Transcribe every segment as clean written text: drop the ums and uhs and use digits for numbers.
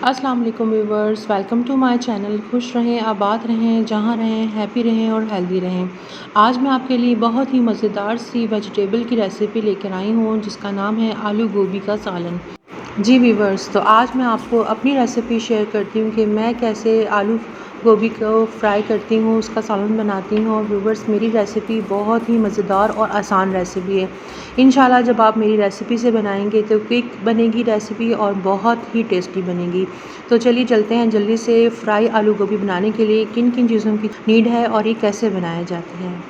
अस्सलाम वालेकुम viewers, welcome to my channel. खुश रहें, आबाद रहें, जहाँ रहें, हैप्पी रहें और हेल्दी रहें। आज मैं आपके लिए बहुत ही मज़ेदार सी वेजिटेबल की रेसिपी लेकर आई हूँ जिसका नाम है आलू गोभी का सालन। जी व्यूवर्स, तो आज मैं आपको अपनी रेसिपी शेयर करती हूँ कि मैं कैसे आलू गोभी को फ्राई करती हूँ, उसका सालन बनाती हूँ। और व्यूवर्स, मेरी रेसिपी बहुत ही मज़ेदार और आसान रेसिपी है। इंशाल्लाह जब आप मेरी रेसिपी से बनाएंगे तो क्विक बनेगी रेसिपी और बहुत ही टेस्टी बनेगी। तो चलिए चलते हैं जल्दी से फ्राई आलू गोभी बनाने के लिए किन किन चीज़ों की नीड है और ये कैसे बनाए जाते हैं।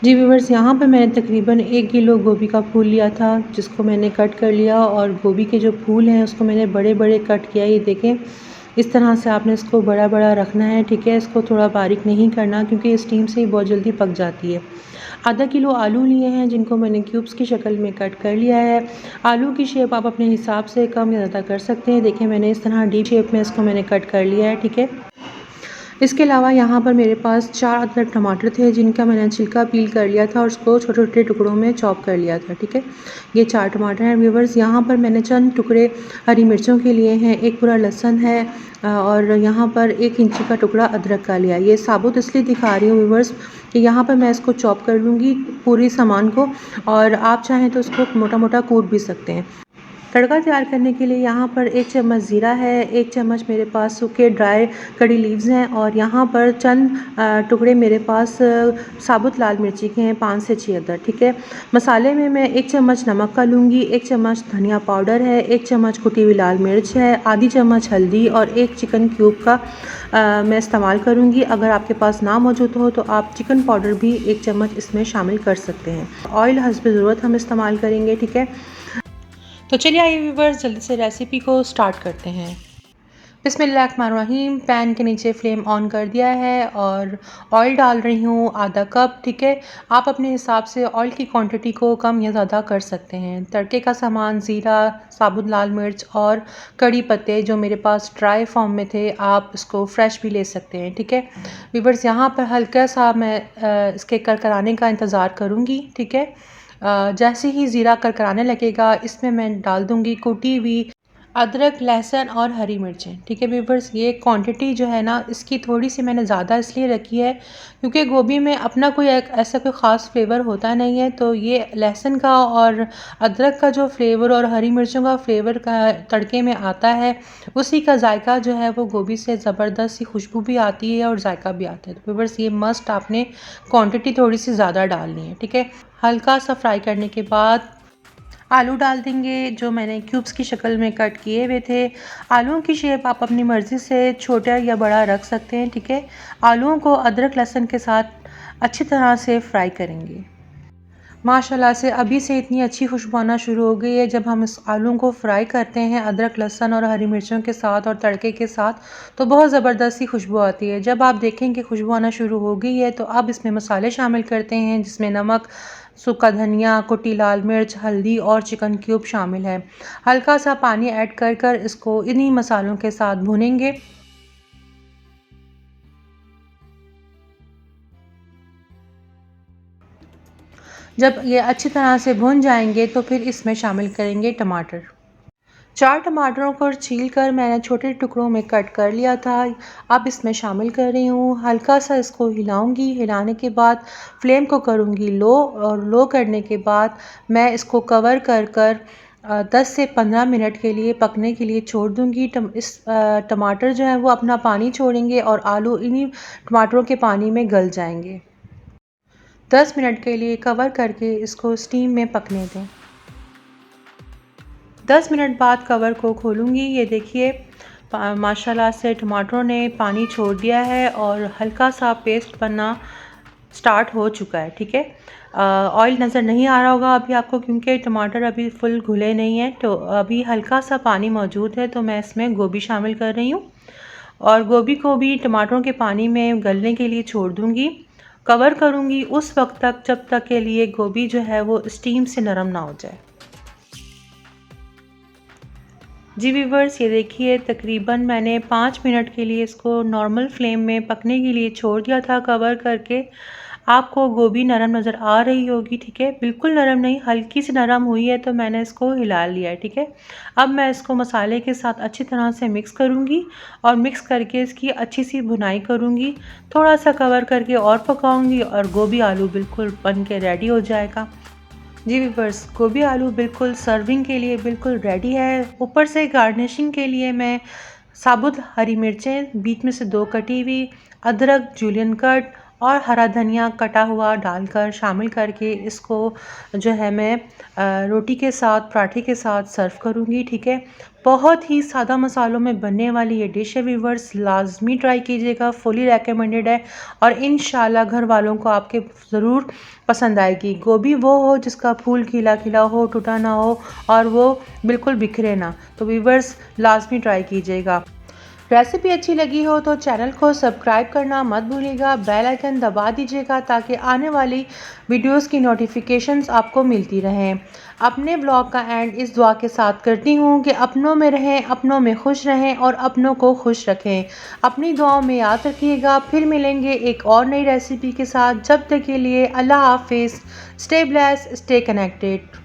जी व्यूवर्स, यहाँ पर मैंने तकरीबन 1 किलो गोभी का फूल लिया था जिसको मैंने कट कर लिया। और गोभी के जो फूल हैं उसको मैंने बड़े बड़े कट किया। ये देखें, इस तरह से आपने इसको बड़ा बड़ा रखना है, ठीक है। इसको थोड़ा बारीक नहीं करना क्योंकि स्टीम से ही बहुत जल्दी पक जाती है। आधा किलो आलू लिए हैं जिनको मैंने क्यूब्स की शक्ल में कट कर लिया है। आलू की शेप आप अपने हिसाब से कम या ज़्यादा कर सकते हैं। देखें, मैंने इस तरह डीप शेप में इसको मैंने कट कर लिया है, ठीक है। इसके अलावा यहाँ पर मेरे पास 4 अदरक टमाटर थे जिनका मैंने छिलका पील कर लिया था और उसको छोटे छोटे टुकड़ों में चॉप कर लिया था, ठीक है। ये 4 टमाटर हैं व्यूवर्स। यहाँ पर मैंने चंद टुकड़े हरी मिर्चों के लिए हैं, एक पूरा लहसुन है और यहाँ पर 1 इंची का टुकड़ा अदरक का लिया। ये साबुत इसलिए दिखा रही हूँ व्यूवर्स कि यहाँ पर मैं इसको चॉप कर लूँगी पूरी सामान को, और आप चाहें तो उसको मोटा मोटा कूट भी सकते हैं। तड़का तैयार करने के लिए यहाँ पर 1 चम्मच ज़ीरा है, 1 चम्मच मेरे पास सूखे ड्राई कड़ी लीव्स हैं और यहाँ पर चंद टुकड़े मेरे पास साबुत लाल मिर्ची के हैं, 5 से 6 अदर, ठीक है। मसाले में मैं 1 चम्मच नमक का लूँगी, 1 चम्मच धनिया पाउडर है, 1 चम्मच कुटी हुई लाल मिर्च है, आधी चम्मच हल्दी और 1 चिकन क्यूब का मैं इस्तेमाल करूँगी। अगर आपके पास ना मौजूद हो तो आप चिकन पाउडर भी 1 चम्मच इसमें शामिल कर सकते हैं। ऑयल हस्ब ज़रूरत हम इस्तेमाल करेंगे, ठीक है। तो चलिए आइए व्यूवर्स, जल्दी से रेसिपी को स्टार्ट करते हैं। बिस्मिल्लाहिर्रहमानिर्रहीम। पैन के नीचे फ्लेम ऑन कर दिया है और ऑयल डाल रही हूँ आधा कप, ठीक है। आप अपने हिसाब से ऑयल की क्वांटिटी को कम या ज़्यादा कर सकते हैं। तड़के का सामान ज़ीरा, साबुत लाल मिर्च और कड़ी पत्ते जो मेरे पास ड्राई फॉर्म में थे, आप इसको फ्रेश भी ले सकते हैं, ठीक है। व्यूवर्स, यहाँ पर हल्का सा मैं इसके करकराने का इंतज़ार करूँगी, ठीक है। जैसे ही ज़ीरा करकराने लगेगा इसमें मैं डाल दूँगी कुटी हुई अदरक, लहसुन और हरी मिर्चें, ठीक है व्यूवर्स। ये क्वांटिटी जो है ना, इसकी थोड़ी सी मैंने ज़्यादा इसलिए रखी है क्योंकि गोभी में अपना कोई एक ऐसा कोई ख़ास फ्लेवर होता नहीं है। तो ये लहसुन का और अदरक का जो फ्लेवर और हरी मिर्चों का फ्लेवर का तड़के में आता है, उसी का जायका जो है वो गोभी से ज़बरदस्त सी खुशबू भी आती है और जायका भी आता है। तो व्यूवर्स, ये मस्ट आपने क्वांटिटी थोड़ी सी ज़्यादा डालनी है, ठीक है। हल्का सा फ्राई करने के बाद आलू डाल देंगे जो मैंने क्यूब्स की शक्ल में कट किए हुए थे। आलूओं की शेप आप अपनी मर्ज़ी से छोटा या बड़ा रख सकते हैं, ठीक है। आलूओं को अदरक लहसुन के साथ अच्छी तरह से फ्राई करेंगे। माशाल्लाह से अभी से इतनी अच्छी खुशबू आना शुरू हो गई है। जब हम इस आलू को फ्राई करते हैं अदरक लहसुन और हरी मिर्चों के साथ और तड़के के साथ, तो बहुत ज़बरदस्त सी खुशबू आती है। जब आप देखें कि खुशबू आना शुरू हो गई है तो अब इसमें मसाले शामिल करते हैं जिसमें नमक, सूखा धनिया, कुटी लाल मिर्च, हल्दी और चिकन क्यूब शामिल है। हल्का सा पानी ऐड कर कर इसको इन्हीं मसालों के साथ भूनेंगे। जब ये अच्छी तरह से भुन जाएंगे तो फिर इसमें शामिल करेंगे टमाटर। 4 टमाटरों को छील कर मैंने छोटे टुकड़ों में कट कर लिया था। अब इसमें शामिल कर रही हूँ। हल्का सा इसको हिलाऊंगी। हिलाने के बाद फ्लेम को करूँगी लो, और लो करने के बाद मैं इसको कवर कर कर 10 से 15 मिनट के लिए पकने के लिए छोड़ दूँगी। टमाटर जो है वो अपना पानी छोड़ेंगे और आलू इन्हीं टमाटरों के पानी में गल जाएंगे। 10 मिनट के लिए कवर करके इसको स्टीम में पकने दें। 10 मिनट बाद कवर को खोलूँगी। ये देखिए, माशाल्लाह से टमाटरों ने पानी छोड़ दिया है और हल्का सा पेस्ट बनना स्टार्ट हो चुका है, ठीक है। ऑयल नज़र नहीं आ रहा होगा अभी आपको क्योंकि टमाटर अभी फुल घुले नहीं हैं। तो अभी हल्का सा पानी मौजूद है तो मैं इसमें गोभी शामिल कर रही हूँ और गोभी को भी टमाटरों के पानी में गलने के लिए छोड़ दूँगी। कवर करूँगी उस वक्त तक जब तक के लिए गोभी जो है वो स्टीम से नरम ना हो जाए। जी व्यूवर्स, ये देखिए तकरीबन मैंने 5 मिनट के लिए इसको नॉर्मल फ्लेम में पकने के लिए छोड़ दिया था कवर करके। आपको गोभी नरम नज़र आ रही होगी, ठीक है, बिल्कुल नरम नहीं, हल्की सी नरम हुई है तो मैंने इसको हिला लिया है, ठीक है। अब मैं इसको मसाले के साथ अच्छी तरह से मिक्स करूँगी और मिक्स करके इसकी अच्छी सी भुनाई करूँगी। थोड़ा सा कवर करके और पकाऊँगी और गोभी आलू बिल्कुल बन के रेडी हो जाएगा। जी व्यूअर्स, गोभी आलू बिल्कुल सर्विंग के लिए बिल्कुल रेडी है। ऊपर से गार्निशिंग के लिए मैं साबुत हरी मिर्चें बीच में से 2 कटी हुई, अदरक जूलियन कट और हरा धनिया कटा हुआ डालकर शामिल करके इसको जो है मैं रोटी के साथ पराठे के साथ सर्व करूँगी, ठीक है। बहुत ही सादा मसालों में बनने वाली ये डिश है व्यूअर्स, लाजमी ट्राई कीजिएगा, फुली रेकमेंडेड है और इंशाल्लाह घर वालों को आपके ज़रूर पसंद आएगी। गोभी वो हो जिसका फूल खिला खिला हो, टूटा ना हो और वो बिल्कुल बिखरे ना। तो व्यूअर्स लाजमी ट्राई कीजिएगा। रेसिपी अच्छी लगी हो तो चैनल को सब्सक्राइब करना मत भूलिएगा, बेल आइकन दबा दीजिएगा ताकि आने वाली वीडियोस की नोटिफिकेशंस आपको मिलती रहें। अपने ब्लॉग का एंड इस दुआ के साथ करती हूँ कि अपनों में रहें, अपनों में खुश रहें और अपनों को खुश रखें। अपनी दुआओं में याद रखिएगा। फिर मिलेंगे एक और नई रेसिपी के साथ। जब तक के लिए अल्लाह हाफिज़। Stay blessed, stay connected.